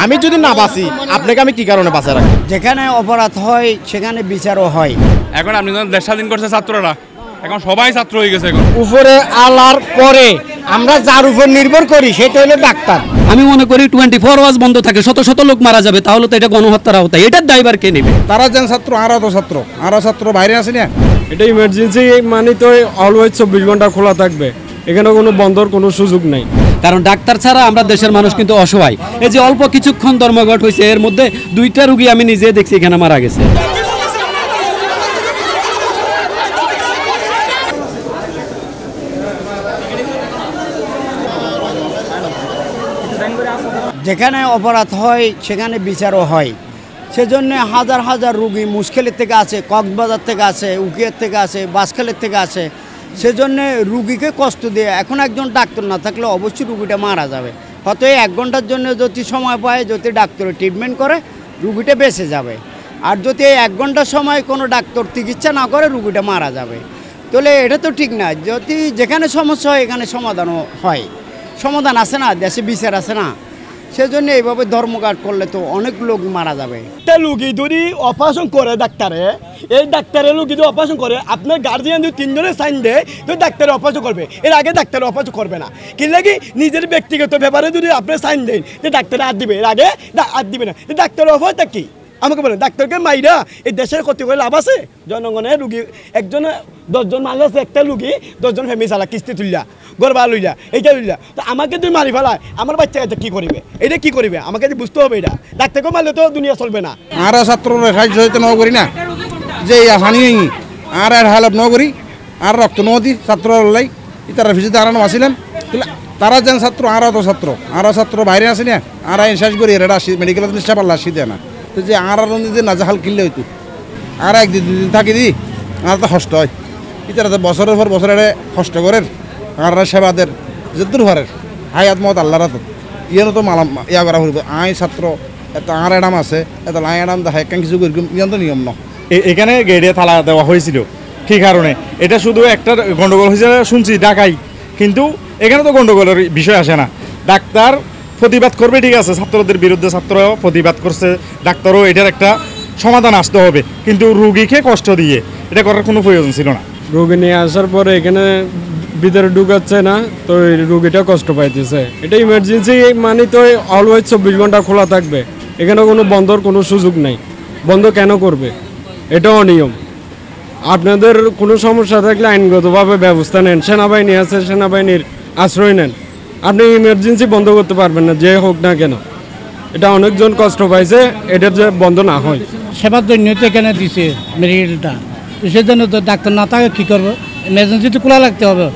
আমি যদি না বাঁচি আপনাকে আমি কি কারণে বাঁচা রাখি? যেখানে অপরাধ হয় সেখানে বিচারও হয়। এখন আপনি দেশ স্বাধীন করছে ছাত্ররা, এখন সবাই ছাত্র হয়ে গেছে। এখন উপরে আলার পরে আমরা যার উপর নির্ভর করি সেটা হলো ডাক্তার। আমি মনে করি 24 আওয়ার্স বন্ধ থাকে, শত শত লোক মারা যাবে, তাহলে তো এটা গণহত্যার আওতায়। এটার দায়ভার কে নেবে? তারা যেন ছাত্র, আরো ছাত্র বাইরে আছে না। এটা ইমার্জেন্সি মানে তো অলওয়েজ 24 ঘন্টা খোলা থাকবে, এখানে কোনো বন্ধর কোনো সুযোগ নাই। কারণ ডাক্তার ছাড়া আমরা দেশের মানুষ কিন্তু অসহায়। এই যে অল্প কিছুক্ষণ ধর্মঘট হয়েছে, এর মধ্যে 2টা রোগী আমি নিজে দেখছি এখানে মারা গেছে। যেখানে অপরাধ হয় সেখানে বিচারও হয়। সেজন্য হাজার হাজার রুগী মুশকিলের থেকে আছে, কক্সবাজার থেকে আছে, উকিয়ার থেকে আছে, বাসখালের থেকে আছে। সেজন্য রুগীকে কষ্ট দিয়ে এখন একজন ডাক্তার না থাকলে অবশ্যই রুগীটা মারা যাবে। হয়তো 1 ঘন্টার জন্য যদি সময় পায়, যদি ডাক্তার ট্রিটমেন্ট করে রুগীটা বেঁচে যাবে। আর যদি 1 ঘন্টার সময় কোনো ডাক্তার চিকিৎসা না করে রুগীটা মারা যাবে, তাহলে এটা তো ঠিক না। যদি যেখানে সমস্যা হয় এখানে সমাধানও হয়, সমাধান আছে না, দেশে বিচার আছে না। সেজন্য এইভাবে ধর্মঘট করলে তো অনেক লোক মারা যাবে। একটা রুগী যদি অপারেশন করে ডাক্তারে, এই ডাক্তারের রুগী যদি অপারেশন করে, আপনার গার্জিয়ান যদি 3 জনের সাইন দেয় তো ডাক্তারের অপারেশন করবে, এর আগে ডাক্তারের অপারেশন করবে না। কি লাগে নিজের ব্যক্তিগত ব্যাপারে যদি আপনার সাইন দেন যে ডাক্তারে হাত দিবে, এর আগে হাত দিবে না। ডাক্তারের অফারটা কি আমাকে বলেন? ডাক্তারকে মাইরা এই দেশের ক্ষতি করে লাভ আছে? জনগণের রুগী একজন 10 জন মানুষ আছে, একটা রুগী 10 জন ফ্যামিলি চালা কিস্তি তুললা, গরবা লইলা, এইটা লইলা, তো আমাকে তুই মারি ফেলায় আমার বাচ্চা কাছে কী করিবে? এটা কি করিবে আমাকে বুঝতে হবে। এটা ডাক্তারকে মারলে তো দুনিয়া চলবে না। আর ছাত্ররা সাহায্য হইতে ন করি না যে হানি আর হেল্প ন করি আর রক্ত ন দি ছাত্র লাই তারা ভিজিতে আরানো আসিলেন। তারা যেন ছাত্র, আরো ছাত্র বাইরে আছে না। আর শেষ করি এটা মেডিকেল নিশ্চয় পারলা আসি দেয় না। তো যে আর যদি নাজাহাল কিনলে হইতো আর 1-2 দিন থাকি দি আর তো কষ্ট হয়। ইতারা তো বছরের পর বছর এটা কষ্ট করেন আর সেবাদের যে দুর্ভারের হায়াত মত আল্লাহর হাতত ইয়ানো তো মালা ইয়া করা হইব। আই ছাত্র এত আর এডাম আছে, এত লাই এডাম দেখা কিছু করি ইয়ান তো নিয়ম ন। এখানে গেড়ে তালা দেওয়া হয়েছিল কি কারণে? এটা শুধু একটা গন্ডগোল হিসেবে শুনছি ঢাকায়, কিন্তু এখানে তো গন্ডগোলের বিষয় আসে না। ডাক্তার প্রতিবাদ করবে, ঠিক আছে, ছাত্রদের বিরুদ্ধে ছাত্ররাও প্রতিবাদ করছে, ডাক্তারও এটার একটা সমাধান আসতে হবে, কিন্তু রুগীকে কষ্ট দিয়ে এটা করার কোনো প্রয়োজন ছিল না। রোগী নিয়ে আসার পরে এখানে ভিতরে ঢুকাচ্ছে না, তো রোগীটা কষ্ট পাইতেছে। এটা ইমার্জেন্সি মানে তো অলওয়েজ 24 ঘন্টা খোলা থাকবে, এখানে কোনো বন্ধর কোনো সুযোগ নাই। বন্ধ কেন করবে? এটাও অনিয়ম। আপনাদের কোনো সমস্যা থাকলে আইনগতভাবে ব্যবস্থা নেন, সেনাবাহিনী আছে, সেনাবাহিনীর আশ্রয় নেন। আপনি ইমার্জেন্সি বন্ধ করতে পারবেন না, যে হোক না কেন। এটা অনেকজন কষ্ট পাইছে, এটার যে বন্ধ না হয়। সেবার জন্য তো এখানে দিছে মেডিকেলটা, সেজন্য তো ডাক্তার না থাকে কী করবো? এমার্জেন্সি তো খোলা লাগতে হবে।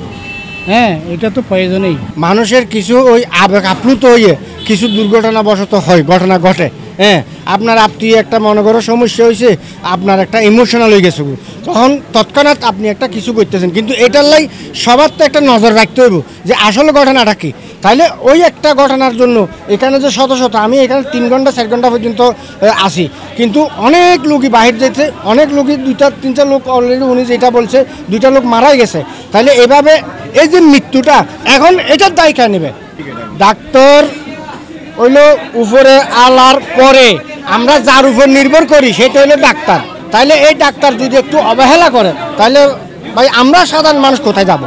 হ্যাঁ, এটা তো প্রয়োজনেই। মানুষের কিছু ওই আবেগ আপ্লুত হয়ে কিছু দুর্ঘটনাবশত হয়, ঘটনা ঘটে। হ্যাঁ, আপনার আপনি একটা মনে করো সমস্যা হয়েছে, আপনার একটা ইমোশনাল হয়ে গেছে, তখন তৎক্ষণাৎ আপনি একটা কিছু করতেছেন, কিন্তু এটার লাই সবার তো একটা নজর রাখতে হইব যে আসলে ঘটনাটা কি। তাইলে ওই একটা ঘটনার জন্য এখানে যে শত শত, আমি এখানে 3 ঘন্টা 4 ঘন্টা পর্যন্ত আসি, কিন্তু অনেক লোকই বাহির যেতে, অনেক লোকই 2-3টা লোক অলরেডি উনি যেটা বলছে 2টা লোক মারাই গেছে। তাইলে এভাবে এই যে মৃত্যুটা, এখন এটার দায় কে নেবে? ডাক্তার হইলো উপরে আলার পরে আমরা যার উপর নির্ভর করি সেটা হলো ডাক্তার। তাইলে এই ডাক্তার যদি একটু অবহেলা করে তাহলে ভাই আমরা সাধারণ মানুষ কোথায় যাব?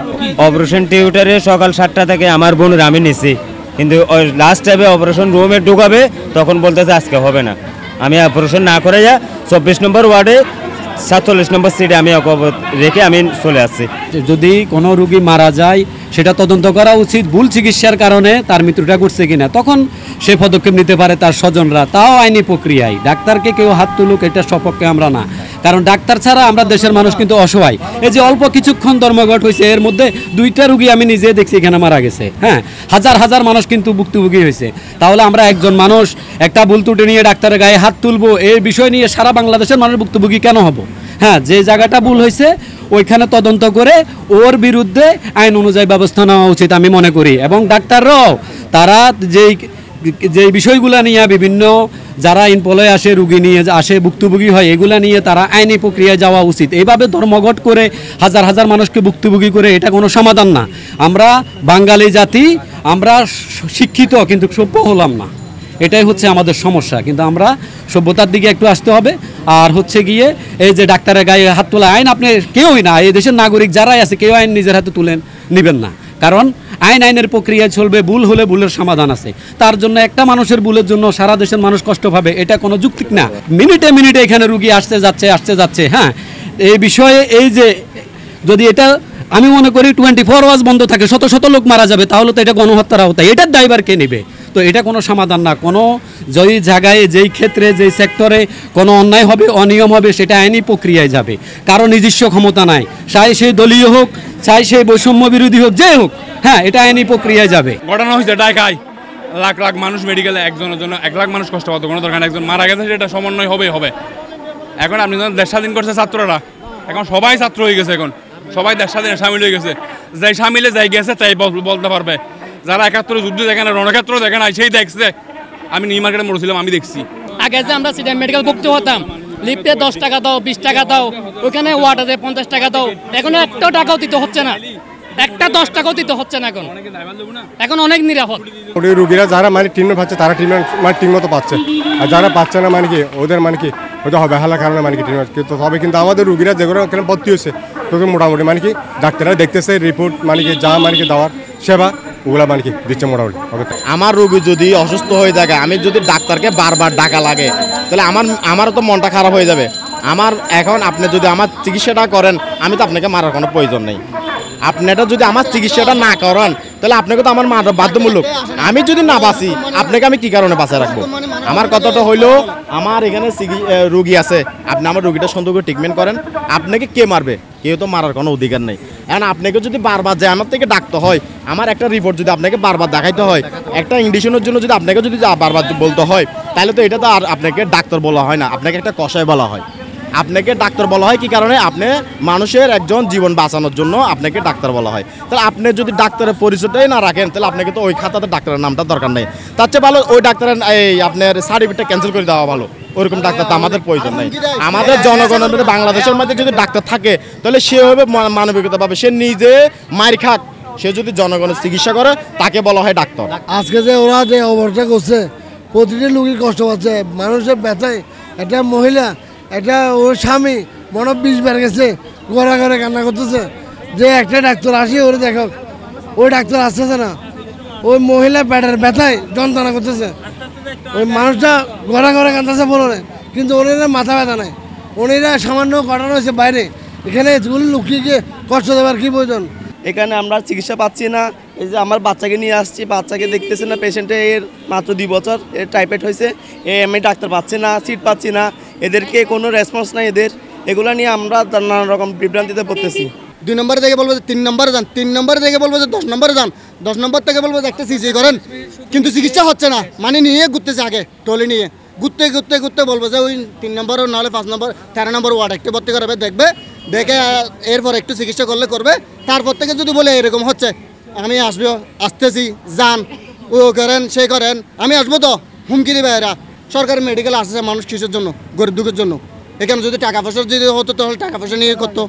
অপারেশন থিয়েটারে সকাল 7টা থেকে আমার বোনের আমি নিছি, কিন্তু লাস্ট টাইমে অপারেশন রুমে ঢুকাবে তখন বলতেছে আজকে হবে না। আমি অপারেশন না করে 24 নম্বর ওয়ার্ডে 47 নম্বর সিটে আমি রেখে আমি চলে আসছি। যদি কোনো রোগী মারা যায় সেটা তদন্ত করা উচিত, ভুল চিকিৎসার কারণে তার মৃত্যুটা ঘটছে কিনা, তখন সে পদক্ষেপ নিতে পারে তার স্বজনরা, তাও আইনি প্রক্রিয়ায়। ডাক্তারকে কেউ হাত তুলুক এটা সপক্ষে আমরা না, কারণ ডাক্তার ছাড়া আমরা দেশের মানুষ কিন্তু অসহায়। এই যে অল্প কিছুক্ষণ ধর্মঘট হয়েছে, এর মধ্যে 2টা রোগী আমি নিজে দেখছি এখানে মারা গেছে। হ্যাঁ, হাজার হাজার মানুষ কিন্তু ভুক্তভোগী হয়েছে। তাহলে আমরা একজন মানুষ একটা ভুল ত্রুটি নিয়ে ডাক্তারের গায়ে হাত তুলবো, এই বিষয় নিয়ে সারা বাংলাদেশের মানুষ ভুক্তভোগী কেন হব? হ্যাঁ, যে জায়গাটা ভুল হয়েছে ওইখানে তদন্ত করে ওর বিরুদ্ধে আইন অনুযায়ী ব্যবস্থা নেওয়া উচিত আমি মনে করি। এবং ডাক্তাররাও তারা যেই বিষয়গুলো নিয়ে বিভিন্ন যারা ইনপলয়ে আসে, রুগী নিয়ে আসে, ভুক্তভোগী হয়, এগুলা নিয়ে তারা আইনি প্রক্রিয়ায় যাওয়া উচিত। এইভাবে ধর্মঘট করে হাজার হাজার মানুষকে ভুক্তভোগী করে এটা কোনো সমাধান না। আমরা বাঙালি জাতি, আমরা শিক্ষিত কিন্তু সভ্য হলাম না। এটাই হচ্ছে আমাদের সমস্যা। কিন্তু আমরা সভ্যতার দিকে একটু আসতে হবে। আর হচ্ছে গিয়ে এই যে ডাক্তারের গায়ে হাত তোলা আইন, আপনি কেউই না, এই দেশের নাগরিক যারাই আছে কেউ আইন নিজের হাতে তুলে নেবেন না, কারণ আইনের প্রক্রিয়ায় চলবে। ভুল হলে ভুলের সমাধান আছে। তার জন্য একটা মানুষের ভুলের জন্য সারা দেশের মানুষ কষ্ট পাবে, এটা কোনো যৌক্তিক না। মিনিটে মিনিটে এখানে রুগী আসতে যাচ্ছে। হ্যাঁ, এই বিষয়ে এই যে যদি এটা আমি মনে করি 24 আওয়ার্স বন্ধ থাকে, শত শত লোক মারা যাবে, তাহলে তো এটা গণহত্যার আওতায়। এটার দায়ভার কে নেবে? তো এটা কোনো সমাধান না। কোনো যেই জায়গায়, যেই ক্ষেত্রে, যেই সেক্টরে কোনো অন্যায় হবে, অনিয়ম হবে, সেটা আইনি প্রক্রিয়ায় যাবে। কারো নিজস্ব ক্ষমতা নাই, চাই সেই দলীয় হোক, চাই সেই বৈষম্য বিরোধী হোক, যে হোক, হ্যাঁ, এটা আইনি প্রক্রিয়ায় যাবে। ঘটনা হয়েছে ঢাকায়, লাখ লাখ মানুষ মেডিকেলে, একজনের জন্য 1 লাখ মানুষ কষ্ট পাতো, কোনো দরকার একজন মারা গেছে, সেটা সমন্বয় হবে। এখন আপনি যখন দেশ স্বাধীন করছে ছাত্ররা, এখন সবাই ছাত্র হয়ে গেছে, এখন সবাই দেশ স্বাধীনে সামিল হয়ে গেছে। যাই সামিলে যাই গেছে তাই বলতে পারবে। যারা 71 যুদ্ধ দেখে না, রণক্ষেত্র দেখে না, সেই দেখছে। আমি নিউ মার্কেটে মরেছিলাম, আমি দেখছি। আগে যে আমরা সিটি মেডিকেল ভর্তি হতাম, লিফটে 10 টাকা দাও, 20 টাকা দাও, ওখানে ওয়ার্ডে 50 টাকা দাও, এখন 1 টাকাও দিতে হচ্ছে না, 10 টাকাও দিতে হচ্ছে না। এখন অনেক নিরাপদ। রুগীরা যারা মানে ট্রিটমেন্ট পাচ্ছে, তারা ট্রিটমেন্ট মানে ঠিক মতো পাচ্ছে, আর যারা পাচ্ছে না মানে কি ওদের মানে কি ওটা অবহেলার কারণে মানে কি ট্রিটমেন্ট কিন্তু হবে। কিন্তু আমাদের রুগীরা যেগুলো এখানে ভর্তি হয়েছে তখন মোটামুটি মানে কি ডাক্তাররা দেখতেছে, রিপোর্ট মানে কি যা মানে কি দেওয়ার সেবা ওগুলা মানে কি দিচ্ছে মোটামুটি। আমার রোগী যদি অসুস্থ হয়ে থাকে, আমি যদি ডাক্তারকে বারবার ডাকা লাগে, তাহলে আমারও তো মনটা খারাপ হয়ে যাবে। এখন আপনি যদি আমার চিকিৎসাটা করেন, আমি তো আপনাকে মারার কোনো প্রয়োজন নেই। আপনারা যদি আমার চিকিৎসাটা না করেন, তাহলে আপনাকে তো আমার মারা বাধ্যমূলক। আমি যদি না বাঁচি, আপনাকে আমি কি কারণে বাঁচায় রাখবো? আমার কথাটা হইলো, আমার এখানে রুগী আছে, আপনি আমার রুগীটা সুন্দর করে ট্রিটমেন্ট করেন, আপনাকে কে মারবে? কেউ তো মারার কোনো অধিকার নেই। এখন আপনাকে যদি বারবার যে আমার থেকে ডাকতে হয়, আমার একটা রিপোর্ট যদি আপনাকে বারবার দেখাইতে হয়, একটা ইন্ডিশনের জন্য যদি আপনাকে যদি বারবার বলতে হয়, তাহলে তো এটা তো আর আপনাকে ডাক্তার বলা হয় না, আপনাকে একটা কষাই বলা হয়। আপনাকে ডাক্তার বলা হয় কি কারণে? আপনি মানুষের একজন জীবন বাঁচানোর জন্য আপনাকে ডাক্তার বলা হয়। তাহলে আপনি যদি ডাক্তারের পরিচয়টাই না রাখেন, তাহলে আপনাকে তো ওই খাতাতে ডাক্তারের নামটা দরকার নেই। তার চেয়ে ভালো ওই ডাক্তারের আপনার সার্টিফিকেটটা ক্যান্সেল করে দেওয়া ভালো। ওরকম ডাক্তার তো আমাদের প্রয়োজন নেই। আমাদের জনগণের মধ্যে, বাংলাদেশের মধ্যে যদি ডাক্তার থাকে, তাহলে সে হবে মানবিকতা পাবে। সে নিজে মার খাক, সে যদি জনগণের চিকিৎসা করে, তাকে বলা হয় ডাক্তার। আজকে যে ওরা যে অবস্থা করছে, প্রতিটি রোগীর কষ্ট পাচ্ছে, মানুষের ব্যথায়, একটা মহিলা, এটা ওর স্বামী মনে 20 বার গেছে, ঘরে ঘরে কান্না করতেছে যে একটা ডাক্তার আসি ওরে দেখো। ওই ডাক্তার আসতেছে না, ওই মহিলা পেটের ব্যথায় যন্ত্রণা করতেছে, ওই মানুষটা ঘরে ঘরে কাঁদতেছে বলে, কিন্তু ওনারা মাথা ব্যথা নাই। ওনারা সামান্য ঘটনা হয়েছে বাইরে, এখানে এতগুলো লুকিয়ে কষ্ট দেওয়ার কী প্রয়োজন? এখানে আমরা চিকিৎসা পাচ্ছি না। এই যে আমার বাচ্চাকে নিয়ে আসছি, বাচ্চাকে দেখতেছে না পেশেন্টের, মাত্র 2 বছর, এর টাইফয়েড হয়েছে, আমি ডাক্তার পাচ্ছি না, সিট পাচ্ছি না, এদেরকে কোনো রেসপন্স নাই এদের। এগুলো নিয়ে আমরা নানা রকম বিভ্রান্তিতে পড়তেছি। 2 নম্বরে থেকে বলবো যে 3 নম্বরে যান, 3 নম্বরে থেকে বলবো যে 10 নম্বরে যান, 10 নম্বর থেকে বলবো যে একটা সিজি করেন, কিন্তু চিকিৎসা হচ্ছে না। মানে নিয়ে ঘুরতেছে, আগে টলি নিয়ে ঘুরতে বলবো যে ওই 3 নম্বর নাহলে 5 নম্বর 13 নম্বর ওয়ার্ড একটু ভর্তি করাবে, দেখে এরপর একটু চিকিৎসা করবে। তারপর থেকে যদি বলে এরকম হচ্ছে, আমি আসতেছি, যান, ও করেন, সে করেন, আমি আসবো তো, হুমকি দিবে এরা। সরকারি মেডিকেল আসছে মানুষ কিসের জন্য? গরিব দুঃখের জন্য। এখানে যদি টাকা পয়সা যদি হতো, তাহলে টাকা পয়সা নিয়ে করতো।